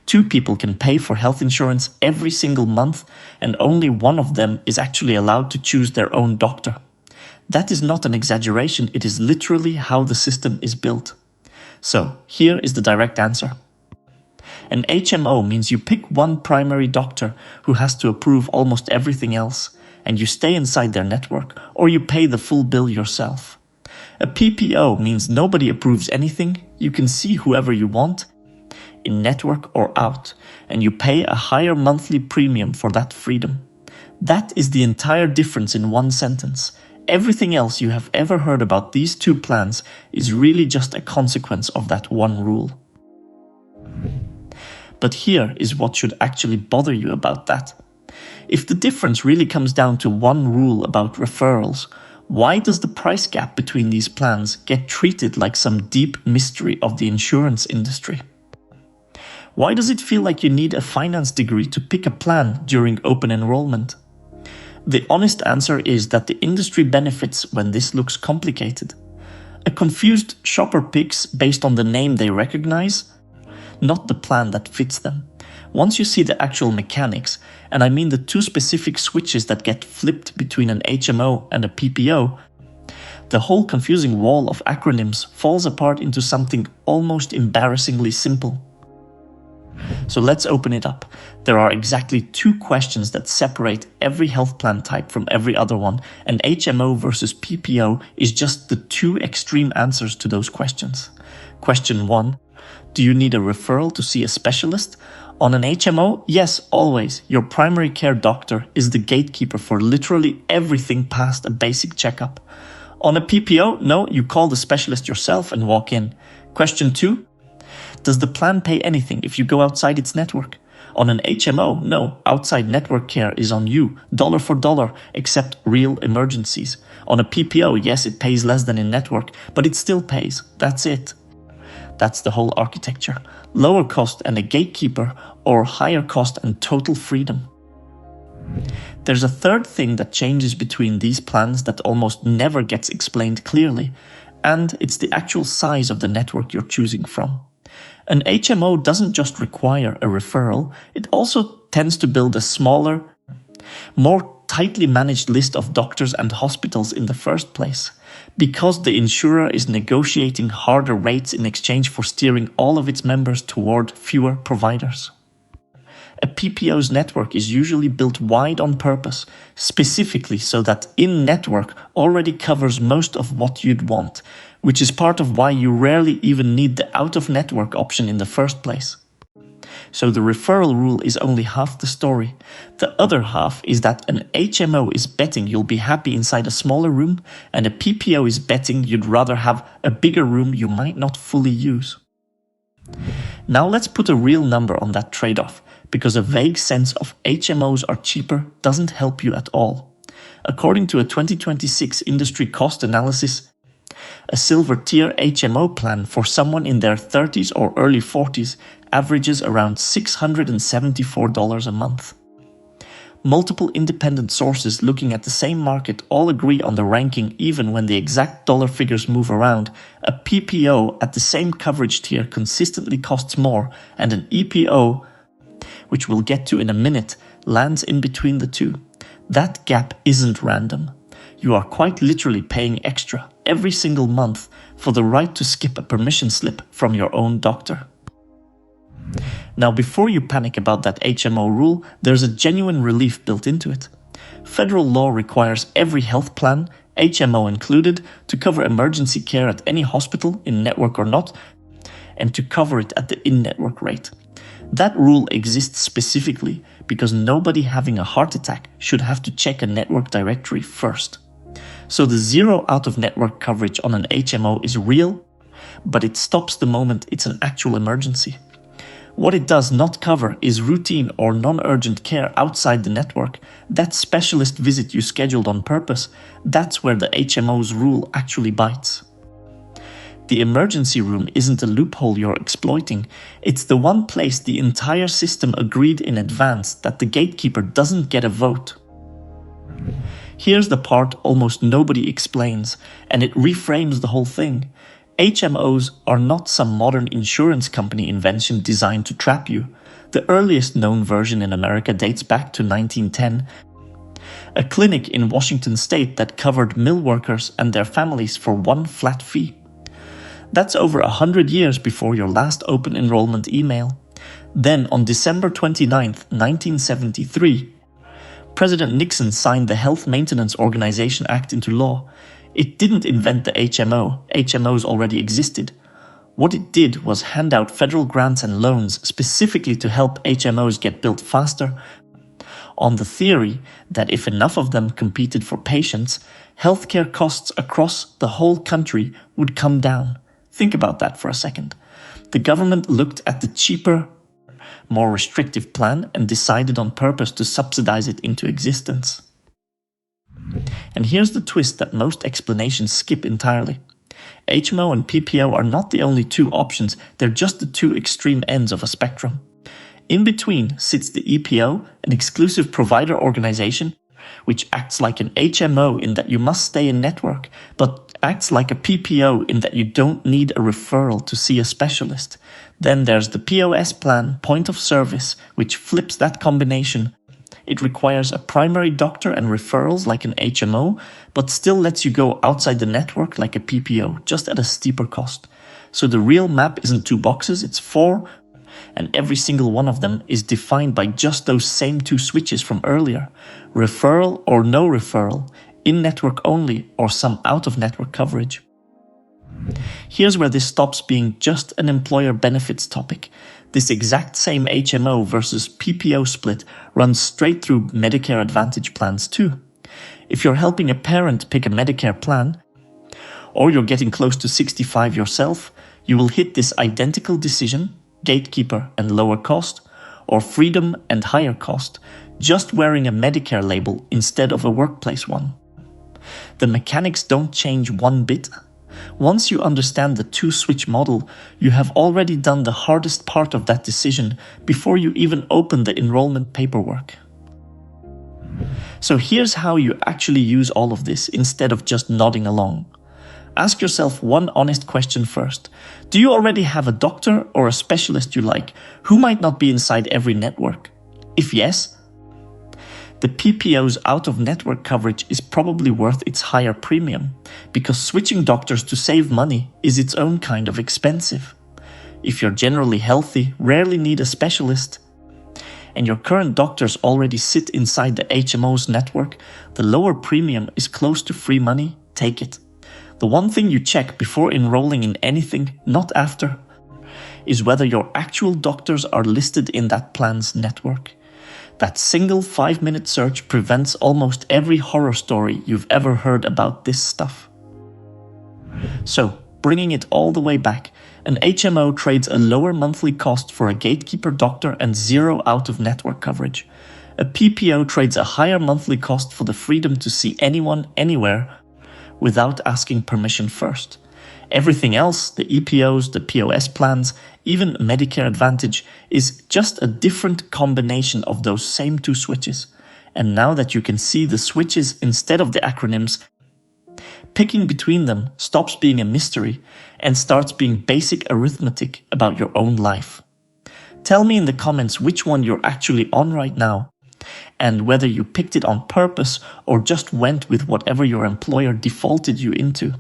Two people can pay for health insurance every single month, and only one of them is actually allowed to choose their own doctor. That is not an exaggeration, it is literally how the system is built. So, here is the direct answer. An HMO means you pick one primary doctor who has to approve almost everything else, and you stay inside their network, or you pay the full bill yourself. A PPO means nobody approves anything, you can see whoever you want, in network or out, and you pay a higher monthly premium for that freedom. That is the entire difference in one sentence. Everything else you have ever heard about these two plans is really just a consequence of that one rule. But here is what should actually bother you about that. If the difference really comes down to one rule about referrals, why does the price gap between these plans get treated like some deep mystery of the insurance industry? Why does it feel like you need a finance degree to pick a plan during open enrollment? The honest answer is that the industry benefits when this looks complicated. A confused shopper picks based on the name they recognize, not the plan that fits them. Once you see the actual mechanics, and I mean the two specific switches that get flipped between an HMO and a PPO, the whole confusing wall of acronyms falls apart into something almost embarrassingly simple. So let's open it up. There are exactly two questions that separate every health plan type from every other one, and HMO versus PPO is just the two extreme answers to those questions. Question 1. Do you need a referral to see a specialist? On an HMO, yes, always. Your primary care doctor is the gatekeeper for literally everything past a basic checkup. On a PPO, no, you call the specialist yourself and walk in. Question 2. Does the plan pay anything if you go outside its network? On an HMO, no, outside network care is on you, dollar for dollar, except real emergencies. On a PPO, yes, it pays less than in network, but it still pays. That's it. That's the whole architecture. Lower cost and a gatekeeper, or higher cost and total freedom. There's a third thing that changes between these plans that almost never gets explained clearly, and it's the actual size of the network you're choosing from. An HMO doesn't just require a referral, it also tends to build a smaller, more tightly managed list of doctors and hospitals in the first place, because the insurer is negotiating harder rates in exchange for steering all of its members toward fewer providers. A PPO's network is usually built wide on purpose, specifically so that in-network already covers most of what you'd want, which is part of why you rarely even need the out-of-network option in the first place. So the referral rule is only half the story. The other half is that an HMO is betting you'll be happy inside a smaller room, and a PPO is betting you'd rather have a bigger room you might not fully use. Now let's put a real number on that trade-off, because a vague sense of HMOs are cheaper doesn't help you at all. According to a 2026 industry cost analysis, a silver tier HMO plan for someone in their 30s or early 40s averages around $674 a month. Multiple independent sources looking at the same market all agree on the ranking even when the exact dollar figures move around. A PPO at the same coverage tier consistently costs more, and an EPO, which we'll get to in a minute, lands in between the two. That gap isn't random. You are quite literally paying extra every single month for the right to skip a permission slip from your own doctor. Now, before you panic about that HMO rule, there's a genuine relief built into it. Federal law requires every health plan, HMO included, to cover emergency care at any hospital, in network or not, and to cover it at the in-network rate. That rule exists specifically because nobody having a heart attack should have to check a network directory first. So the zero out-of-network coverage on an HMO is real, but it stops the moment it's an actual emergency. What it does not cover is routine or non-urgent care outside the network. That specialist visit you scheduled on purpose, that's where the HMO's rule actually bites. The emergency room isn't a loophole you're exploiting. It's the one place the entire system agreed in advance that the gatekeeper doesn't get a vote. Here's the part almost nobody explains, and it reframes the whole thing. HMOs are not some modern insurance company invention designed to trap you. The earliest known version in America dates back to 1910, a clinic in Washington state that covered mill workers and their families for one flat fee. That's over 100 years before your last open enrollment email. Then on December 29, 1973, President Nixon signed the Health Maintenance Organization Act into law. It didn't invent the HMO. HMOs already existed. What it did was hand out federal grants and loans specifically to help HMOs get built faster, on the theory that if enough of them competed for patients, healthcare costs across the whole country would come down. Think about that for a second. The government looked at the cheaper, more restrictive plan and decided on purpose to subsidize it into existence. And here's the twist that most explanations skip entirely. HMO and PPO are not the only two options, they're just the two extreme ends of a spectrum. In between sits the EPO, an exclusive provider organization, which acts like an HMO in that you must stay in network, but acts like a PPO in that you don't need a referral to see a specialist. Then there's the POS plan, point of service, which flips that combination. It requires a primary doctor and referrals like an HMO, but still lets you go outside the network like a PPO, just at a steeper cost. So the real map isn't 2 boxes, it's 4, and every single one of them is defined by just those same 2 switches from earlier. Referral or no referral, in-network only or some out-of-network coverage. Here's where this stops being just an employer benefits topic. This exact same HMO versus PPO split runs straight through Medicare Advantage plans too. If you're helping a parent pick a Medicare plan, or you're getting close to 65 yourself, you will hit this identical decision, gatekeeper and lower cost, or freedom and higher cost, just wearing a Medicare label instead of a workplace one. The mechanics don't change one bit. Once you understand the 2-switch model, you have already done the hardest part of that decision before you even open the enrollment paperwork. So here's how you actually use all of this instead of just nodding along. Ask yourself one honest question first. Do you already have a doctor or a specialist you like who might not be inside every network? If yes, the PPO's out-of-network coverage is probably worth its higher premium, because switching doctors to save money is its own kind of expensive. If you're generally healthy, rarely need a specialist, and your current doctors already sit inside the HMO's network, the lower premium is close to free money, take it. The one thing you check before enrolling in anything, not after, is whether your actual doctors are listed in that plan's network. That single 5-minute search prevents almost every horror story you've ever heard about this stuff. So, bringing it all the way back, an HMO trades a lower monthly cost for a gatekeeper doctor and 0 out-of-network coverage. A PPO trades a higher monthly cost for the freedom to see anyone, anywhere, without asking permission first. Everything else, the EPOs, the POS plans, even Medicare Advantage, is just a different combination of those same 2 switches. And now that you can see the switches instead of the acronyms, picking between them stops being a mystery and starts being basic arithmetic about your own life. Tell me in the comments which one you're actually on right now, and whether you picked it on purpose or just went with whatever your employer defaulted you into.